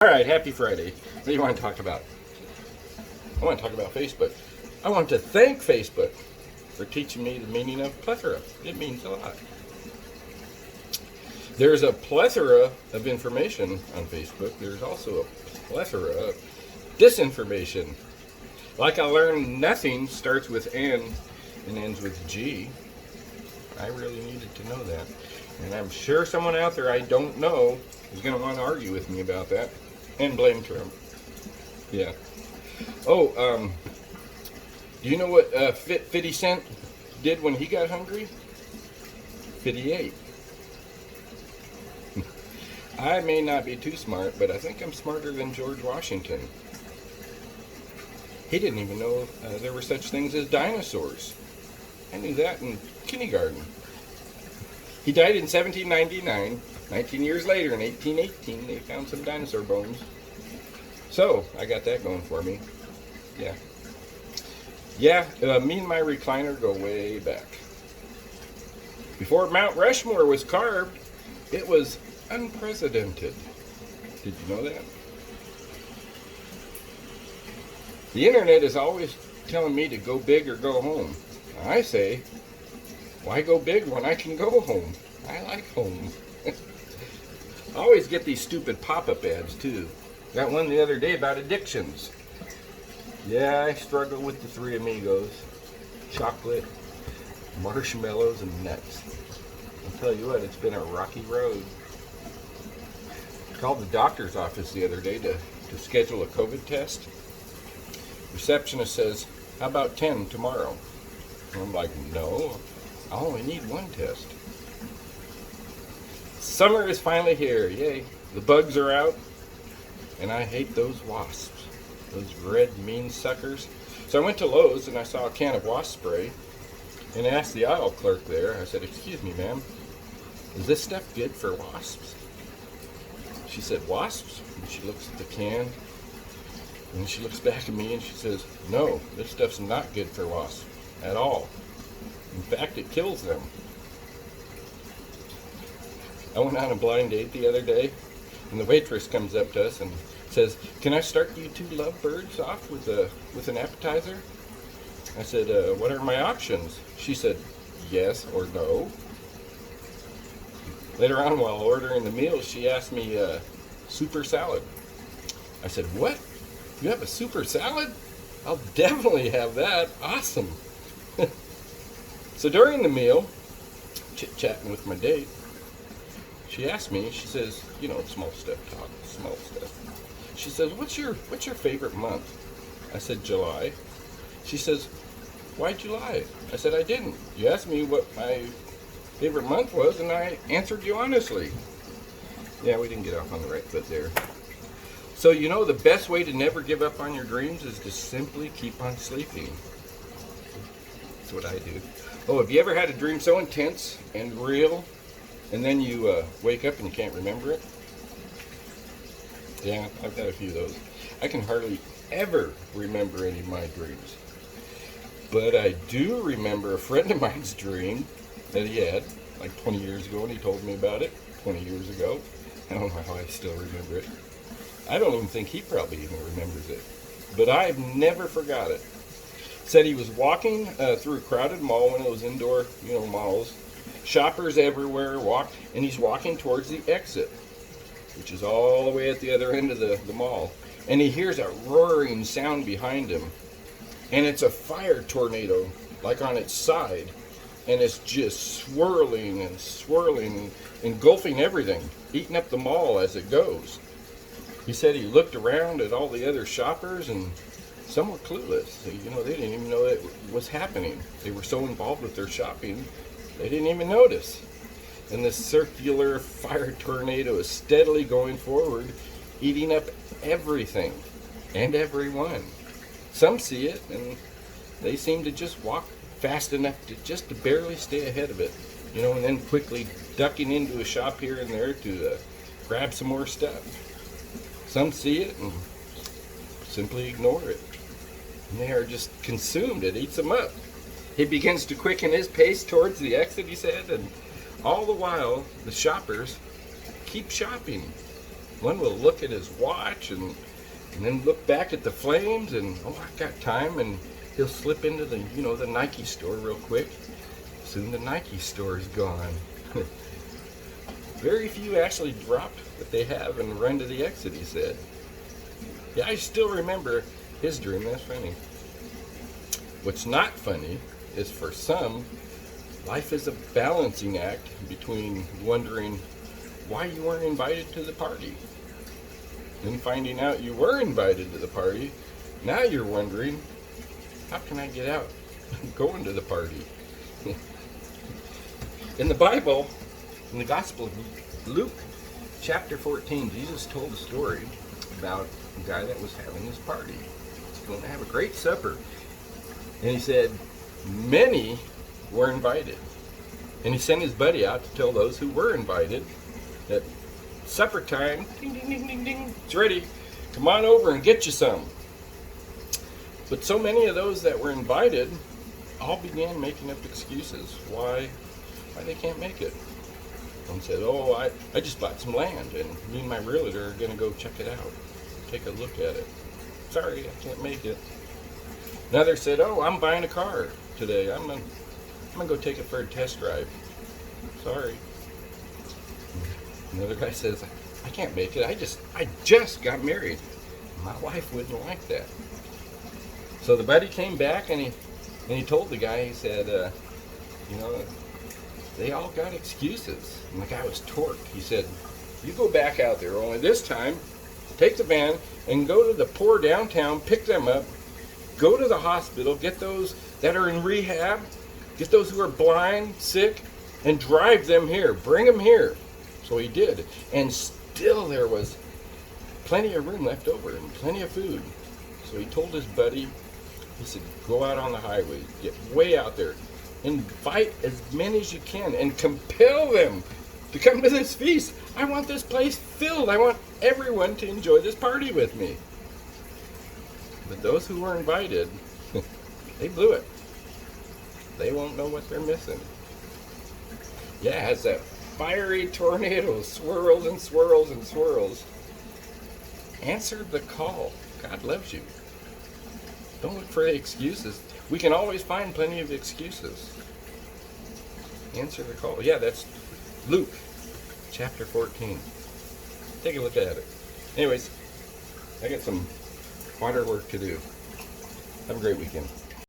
All right, happy Friday. What do you want to talk about? I want to talk about Facebook. I want to thank Facebook for teaching me the meaning of plethora. It means a lot. There's a plethora of information on Facebook. There's also a plethora of disinformation. Like I learned nothing starts with N and ends with G. I really needed to know that. And I'm sure someone out there I don't know is going to want to argue with me about that and blame Trump. Yeah. Oh, do you know what 50 Cent did when he got hungry? 58. I may not be too smart, but I think I'm smarter than George Washington. He didn't even know there were such things as dinosaurs. I knew that in kindergarten. He died in 1799. 19 years later, in 1818, they found some dinosaur bones. So, I got that going for me. Yeah. Yeah, me and my recliner go way back. Before Mount Rushmore was carved, it was unprecedented. Did you know that? The internet is always telling me to go big or go home. I say, why go big when I can go home? I like home. I always get these stupid pop-up ads too. Got one the other day about addictions. Yeah, I struggle with the Three Amigos. Chocolate, marshmallows, and nuts. I'll tell you what, it's been a rocky road. Called the doctor's office the other day to schedule a COVID test. Receptionist says, how about 10 tomorrow? And I'm like, no, I only need one test. Summer is finally here, yay. The bugs are out, and I hate those wasps. Those red, mean suckers. So I went to Lowe's and I saw a can of wasp spray and asked the aisle clerk there, I said, excuse me, ma'am, is this stuff good for wasps? She said, wasps? And she looks at the can and she looks back at me and she says, no, this stuff's not good for wasps at all. In fact, it kills them. I went on a blind date the other day and the waitress comes up to us and says, can I start you two lovebirds off with an appetizer? I said, what are my options? She said, yes or no. Later on, while ordering the meal, she asked me, super salad. I said, what? You have a super salad? I'll definitely have that. Awesome. So during the meal, chit-chatting with my date, she asked me, she says, you know, small stuff talk, small stuff. She says, what's your favorite month? I said, July. She says, why July? I said, I didn't. You asked me what my favorite month was, and I answered you honestly. Yeah, we didn't get off on the right foot there. So, you know, the best way to never give up on your dreams is to simply keep on sleeping. That's what I do. Oh, have you ever had a dream so intense and real, and then you wake up and you can't remember it? Yeah, I've had a few of those. I can hardly ever remember any of my dreams. But I do remember a friend of mine's dream that he had like 20 years ago, and he told me about it 20 years ago. I don't know how I still remember it. I don't even think he probably even remembers it. But I've never forgot it. Said he was walking through a crowded mall, one of those indoor, malls. Shoppers everywhere, and he's walking towards the exit, which is all the way at the other end of the mall. And he hears a roaring sound behind him. And it's a fire tornado, like on its side. And it's just swirling and swirling, engulfing everything, eating up the mall as it goes. He said he looked around at all the other shoppers, and some were clueless. They didn't even know it was happening. They were so involved with their shopping, they didn't even notice. And this circular fire tornado is steadily going forward, eating up everything and everyone. Some see it, and they seem to just walk fast enough to barely stay ahead of it, and then quickly ducking into a shop here and there to grab some more stuff. Some see it and simply ignore it. And they are just consumed. It eats them up. He begins to quicken his pace towards the exit, he said, and all the while, the shoppers keep shopping. One will look at his watch and then look back at the flames and, oh, I've got time, and he'll slip into the, the Nike store real quick. Soon the Nike store is gone. Very few actually dropped what they have and run to the exit, he said. Yeah, I still remember his dream. That's funny. What's not funny is for some, life is a balancing act between wondering why you weren't invited to the party, then finding out you were invited to the party. Now you're wondering, how can I get out going to the party? In the Bible, in the Gospel of Luke, chapter 14, Jesus told a story about a guy that was having his party. He's going to have a great supper. And he said, many were invited. And he sent his buddy out to tell those who were invited that supper time, ding, ding, ding, ding, ding, it's ready. Come on over and get you some. But so many of those that were invited all began making up excuses why they can't make it. One said, oh, I just bought some land, and me and my realtor are going to go check it out, take a look at it. Sorry, I can't make it. Another said, oh, I'm buying a car today. I'm gonna go take it for a test drive. Sorry. Another guy says, I can't make it. I just got married. My wife wouldn't like that. So the buddy came back and he told the guy, he said, they all got excuses. And the guy was torqued. He said, you go back out there, only this time, take the van and go to the poor downtown, pick them up, go to the hospital, get those that are in rehab, get those who are blind, sick, and drive them here. Bring them here. So he did. And still there was plenty of room left over and plenty of food. So he told his buddy, he said, go out on the highway, get way out there, invite as many as you can, and compel them to come to this feast. I want this place filled. I want everyone to enjoy this party with me. But those who were invited, they blew it. They won't know what they're missing. Yeah, as that fiery tornado swirls and swirls and swirls, answer the call. God loves you. Don't look for the excuses. We can always find plenty of excuses. Answer the call. Yeah, that's Luke chapter 14. Take a look at it. Anyways, I got some water work to do. Have a great weekend.